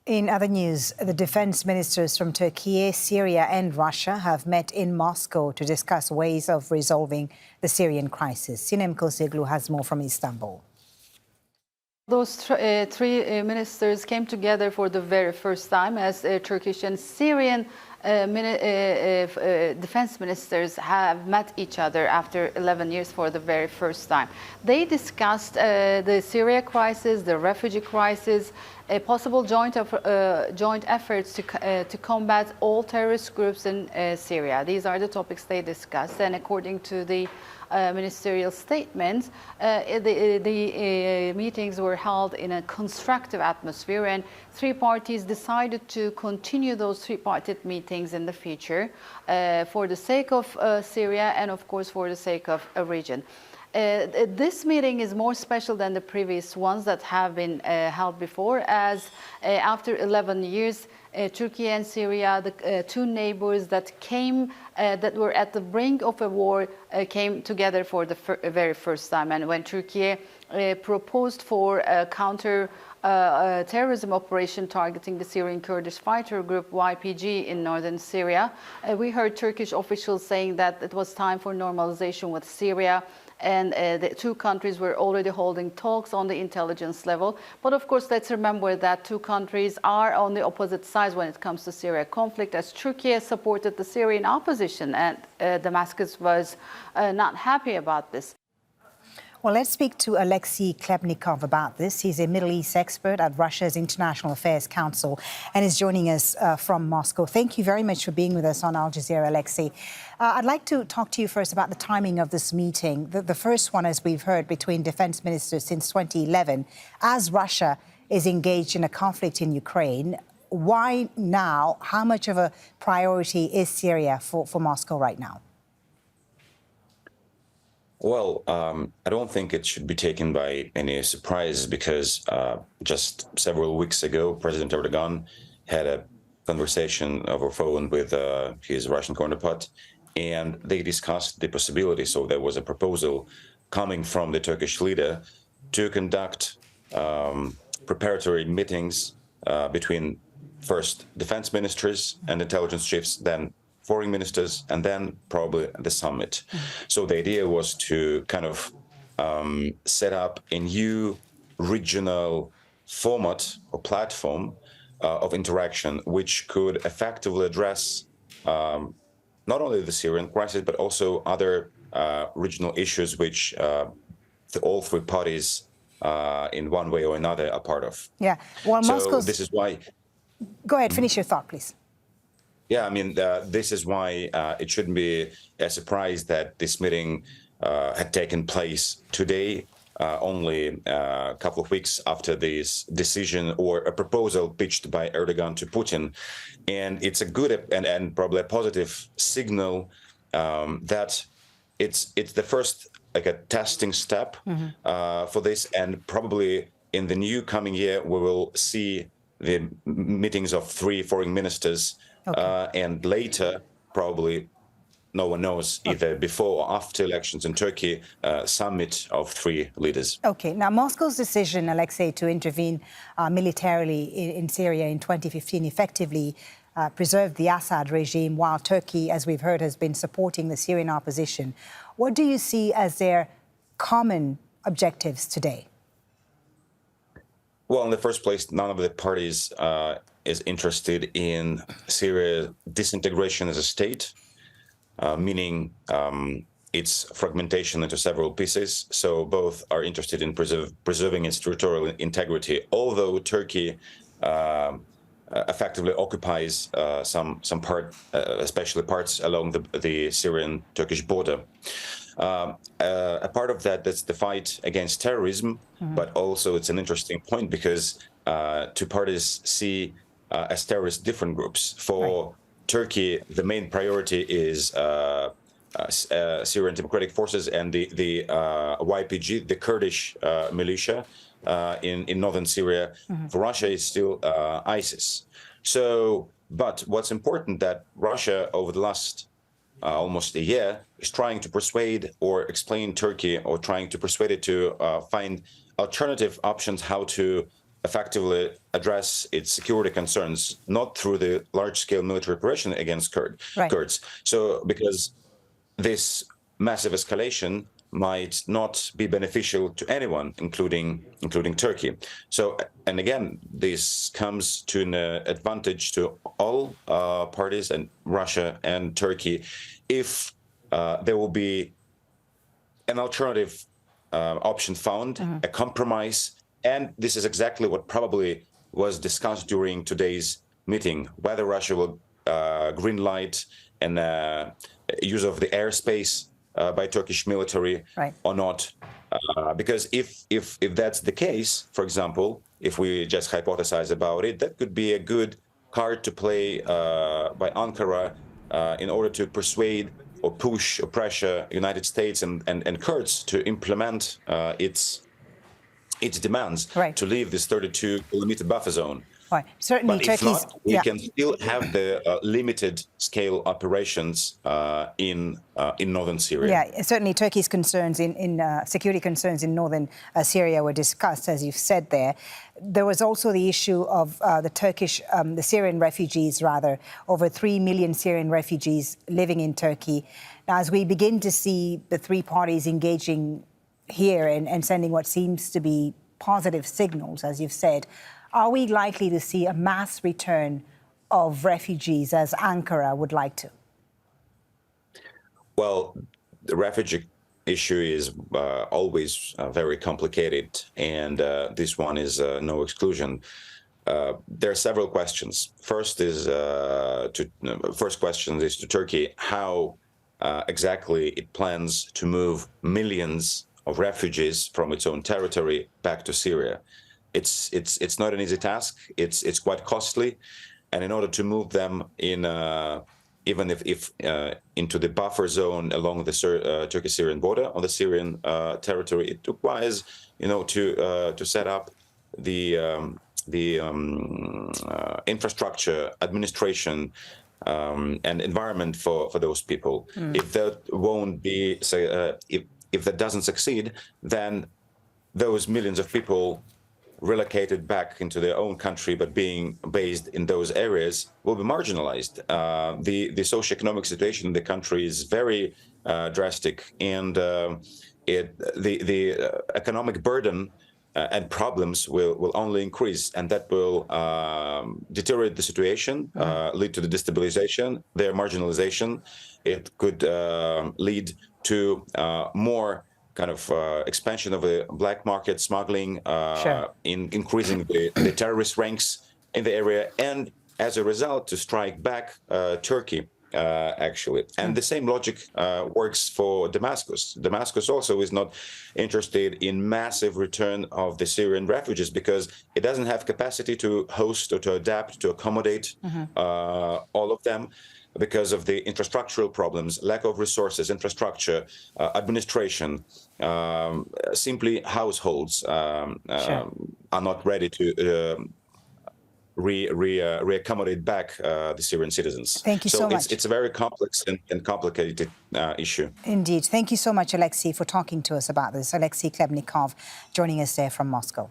In other news, the defense ministers from Turkey, Syria and Russia have met in Moscow to discuss ways of resolving the Syrian crisis. Sinem Koseglu has more from Istanbul. Those three ministers came together for the very first time as Turkish and Syrian defense ministers have met each other after 11 years for the very first time. They discussed the Syria crisis, the refugee crisis, possible joint efforts to combat all terrorist groups in Syria. These are the topics they discussed, and according to the ministerial statements, the meetings were held in a constructive atmosphere, and three parties decided to continue those three-party meetings in the future for the sake of Syria and, of course, for the sake of a region. This meeting is more special than the previous ones that have been held before, as after 11 years, Turkey and Syria, the two neighbors that were at the brink of a war, came together for the very first time. And when Turkey proposed for a counter-terrorism operation targeting the Syrian Kurdish fighter group YPG in northern Syria, we heard Turkish officials saying that it was time for normalization with Syria. And the two countries were already holding talks on the intelligence level. But of course, let's remember that two countries are on the opposite sides when it comes to Syria conflict, as Turkey supported the Syrian opposition, and Damascus was not happy about this. Well, let's speak to Alexei Klebnikov about this. He's a Middle East expert at Russia's International Affairs Council and is joining us from Moscow. Thank you very much for being with us on Al Jazeera, Alexei. I'd like to talk to you first about the timing of this meeting. The first one, as we've heard, between defense ministers since 2011. As Russia is engaged in a conflict in Ukraine, why now? How much of a priority is Syria for Moscow right now? Well, I don't think it should be taken by any surprise, because just several weeks ago, President Erdogan had a conversation over phone with his Russian counterpart, and they discussed the possibility. So there was a proposal coming from the Turkish leader to conduct preparatory meetings between first defense ministers and intelligence chiefs, then foreign ministers, and then probably the summit. So the idea was to kind of set up a new regional format or platform of interaction, which could effectively address not only the Syrian crisis, but also other regional issues which all three parties in one way or another are part of. Yeah, well, so this is why... Go ahead, finish your thought, please. Yeah, I mean, this is why it shouldn't be a surprise that this meeting had taken place today, only a couple of weeks after this decision or a proposal pitched by Erdogan to Putin. And it's a good and probably a positive signal that it's the first, like, a testing step for this. And probably in the new coming year, we will see the meetings of three foreign ministers. Okay. And later, probably, no one knows, either before or after elections in Turkey, summit of three leaders. Okay. Now, Moscow's decision, Alexei, to intervene militarily in Syria in 2015 effectively preserved the Assad regime, while Turkey, as we've heard, has been supporting the Syrian opposition. What do you see as their common objectives today? Well, in the first place, none of the parties is interested in Syria's disintegration as a state, meaning its fragmentation into several pieces. So both are interested in preserving its territorial integrity, although Turkey effectively occupies some part, especially parts along the Syrian-Turkish border. A part of that's the fight against terrorism, but also it's an interesting point because two parties see as terrorists different groups. For Turkey, the main priority is Syrian Democratic Forces and the YPG, the Kurdish militia in northern Syria. For Russia, it's still ISIS. So, but what's important that Russia over the last almost a year is trying to persuade or explain Turkey, or trying to persuade it to find alternative options how to effectively address its security concerns, not through the large-scale military operation against Kurds. So because this massive escalation might not be beneficial to anyone, including Turkey. So, and again, this comes to an advantage to all parties, and Russia and Turkey, if there will be an alternative option found, a compromise. And this is exactly what probably was discussed during today's meeting, whether Russia will green light and use of the airspace by Turkish military or not. Because if that's the case, for example, if we just hypothesize about it, that could be a good card to play by Ankara in order to persuade or push or pressure United States and Kurds to implement its demands to leave this 32-kilometer buffer zone. Right. Certainly, but if not, we can still have the limited scale operations in northern Syria. Yeah, certainly Turkey's concerns in security concerns in northern Syria were discussed, as you've said there. There was also the issue of the Syrian refugees, rather, over 3 million Syrian refugees living in Turkey. Now, as we begin to see the three parties engaging here and sending what seems to be positive signals, as you've said, are we likely to see a mass return of refugees as Ankara would like to? Well, the refugee issue is always very complicated, and this one is no exclusion. There are several questions. First question is to Turkey: how exactly it plans to move millions of refugees from its own territory back to Syria. It's not an easy task. It's quite costly, and in order to move them in, even if into the buffer zone along the Turkish-Syrian border on the Syrian territory, it requires to set up the infrastructure, administration, and environment for those people. If that won't be, if that doesn't succeed, then those millions of people relocated back into their own country, but being based in those areas, will be marginalized. The socioeconomic situation in the country is very drastic, and the economic burden and problems will only increase, and that will deteriorate the situation, lead to the destabilization, their marginalization. It could lead to more kind of expansion of the black market, smuggling, in increasing the terrorist ranks in the area, and as a result to strike back Turkey, actually. And the same logic works for Damascus. Damascus also is not interested in massive return of the Syrian refugees because it doesn't have capacity to host or to adapt, to accommodate all of them, because of the infrastructural problems, lack of resources, infrastructure, administration. Simply households are not ready to re-accommodate back the Syrian citizens. Thank you so much. It's a very complex and complicated issue. Indeed. Thank you so much, Alexei, for talking to us about this. Alexei Klebnikov joining us there from Moscow.